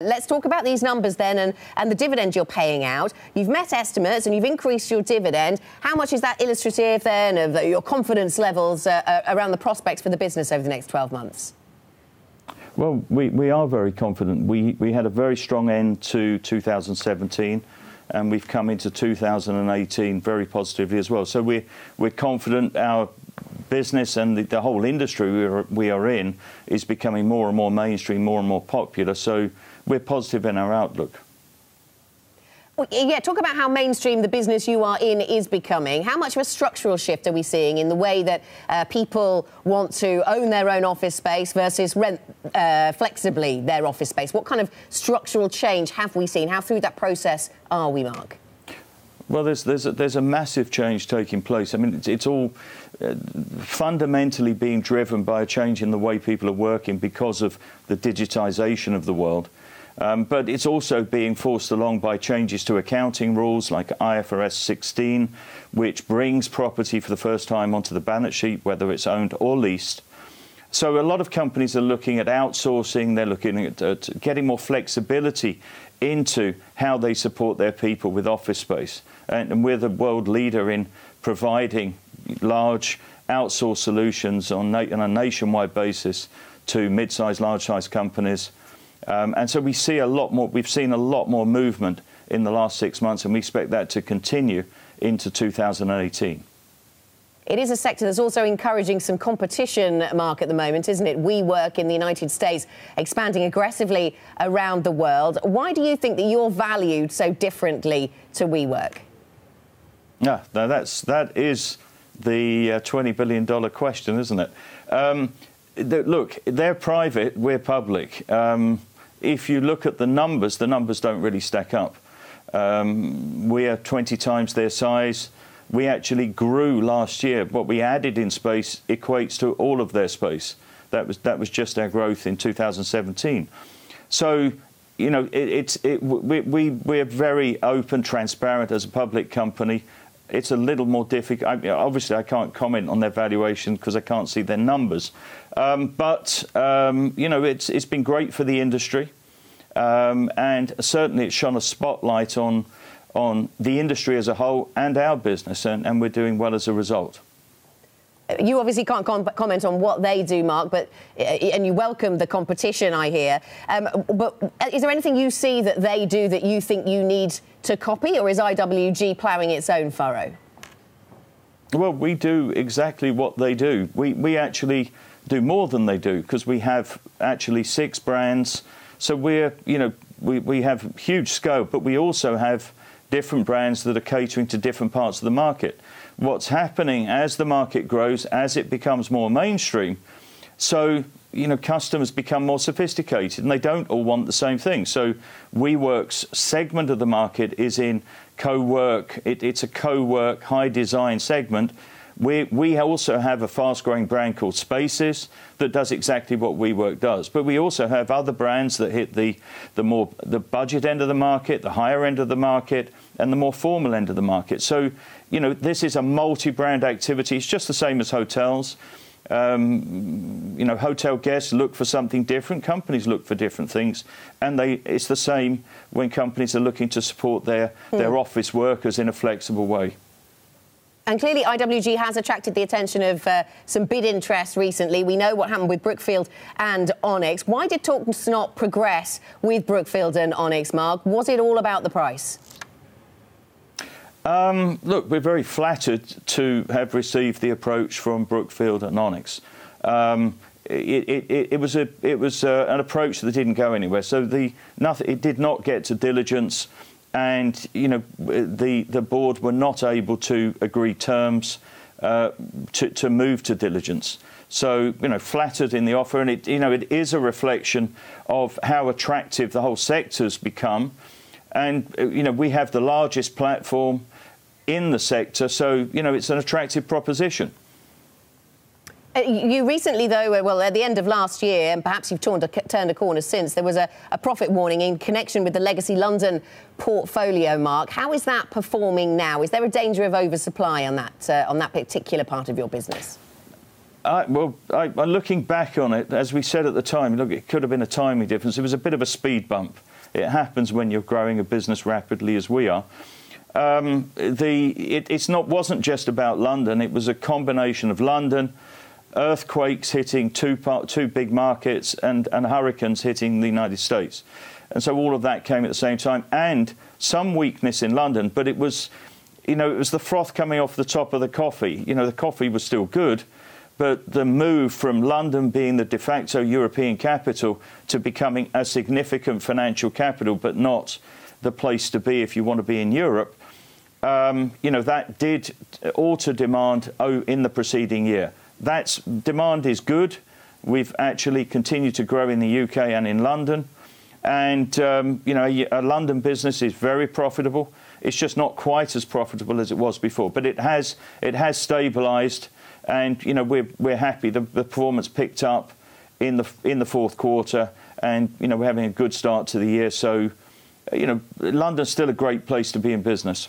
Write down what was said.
Let's talk about these numbers then and the dividend you're paying out. You've met estimates and you've increased your dividend. How much is that illustrative then of your confidence levels around the prospects for the business over the next 12 months? Well, we are very confident. We had a very strong end to 2017 and we've come into 2018 very positively as well. So we're confident our business and the whole industry we are in is becoming more and more mainstream, more and more popular. So we're positive in our outlook. Well, yeah, talk about how mainstream the business you are in is becoming. How much of a structural shift are we seeing in the way that people want to own their own office space versus rent flexibly their office space? What kind of structural change have we seen? How through that process are we, Mark? Well, there's a massive change taking place. I mean, it's all fundamentally being driven by a change in the way people are working because of the digitisation of the world. But it's also being forced along by changes to accounting rules like IFRS 16, which brings property for the first time onto the balance sheet, whether it's owned or leased. So a lot of companies are looking at outsourcing. They're looking at getting more flexibility into how they support their people with office space. And we're the world leader in providing large outsourced solutions on a nationwide basis to mid-sized, large-sized companies. And so we see a lot more. We've seen a lot more movement in the last 6 months, and we expect that to continue into 2018. It is a sector that's also encouraging some competition, Mark, at the moment, isn't it? WeWork in the United States expanding aggressively around the world. Why do you think that you're valued so differently to WeWork? Yeah, that is the $20 billion question, isn't it? Look, they're private, we're public. If you look at the numbers don't really stack up. We are 20 times their size. We actually grew last year. What we added in space equates to all of their space. That was just our growth in 2017. So, you know, we're very open, transparent as a public company. It's a little more difficult. Obviously, I can't comment on their valuation because I can't see their numbers. But you know, it's been great for the industry, and certainly it's shone a spotlight on the industry as a whole and our business, and we're doing well as a result. You obviously can't comment on what they do, Mark, but and you welcome the competition, I hear. But is there anything you see that they do that you think you need to copy, or is IWG ploughing its own furrow? Well, we do exactly what they do. We actually do more than they do because we have actually 6 brands. So we have huge scope, but we also have different brands that are catering to different parts of the market. What's happening as the market grows, as it becomes more mainstream, so, you know, customers become more sophisticated and they don't all want the same thing. So WeWork's segment of the market is in co-work. It's a co-work, high design segment. We also have a fast-growing brand called Spaces that does exactly what WeWork does. But we also have other brands that hit the budget end of the market, the higher end of the market, and the more formal end of the market. So, you know, this is a multi-brand activity. It's just the same as hotels. You know, hotel guests look for something different. Companies look for different things. And it's the same when companies are looking to support their office workers in a flexible way. And clearly IWG has attracted the attention of some bid interest recently. We know what happened with Brookfield and Onyx. Why did talks not progress with Brookfield and Onyx, Mark? Was it all about the price? Look, we're very flattered to have received the approach from Brookfield and Onyx. It was an approach that didn't go anywhere. So it did not get to diligence. And, you know, the board were not able to agree terms to move to diligence. So, you know, flattered in the offer. And, it is a reflection of how attractive the whole sector's become. And, you know, we have the largest platform in the sector. So, you know, it's an attractive proposition. You recently, though, well, at the end of last year, and perhaps you've turned a corner since, there was a profit warning in connection with the legacy London portfolio, Mark. How is that performing now? Is there a danger of oversupply on that particular part of your business? Looking back on it, as we said at the time, look, it could have been a timing difference. It was a bit of a speed bump. It happens when you're growing a business rapidly as we are. Wasn't just about London. It was a combination of London, earthquakes hitting two big markets, and hurricanes hitting the United States. And so all of that came at the same time, and some weakness in London. But it was, it was the froth coming off the top of the coffee. The coffee was still good, but the move from London being the de facto European capital to becoming a significant financial capital, but not the place to be if you want to be in Europe, that did alter demand in the preceding year. Demand is good. We've actually continued to grow in the UK and in London. And, a London business is very profitable. It's just not quite as profitable as it was before. But it has stabilised, and, we're happy. The performance picked up in the fourth quarter, and, we're having a good start to the year. So, London's still a great place to be in business.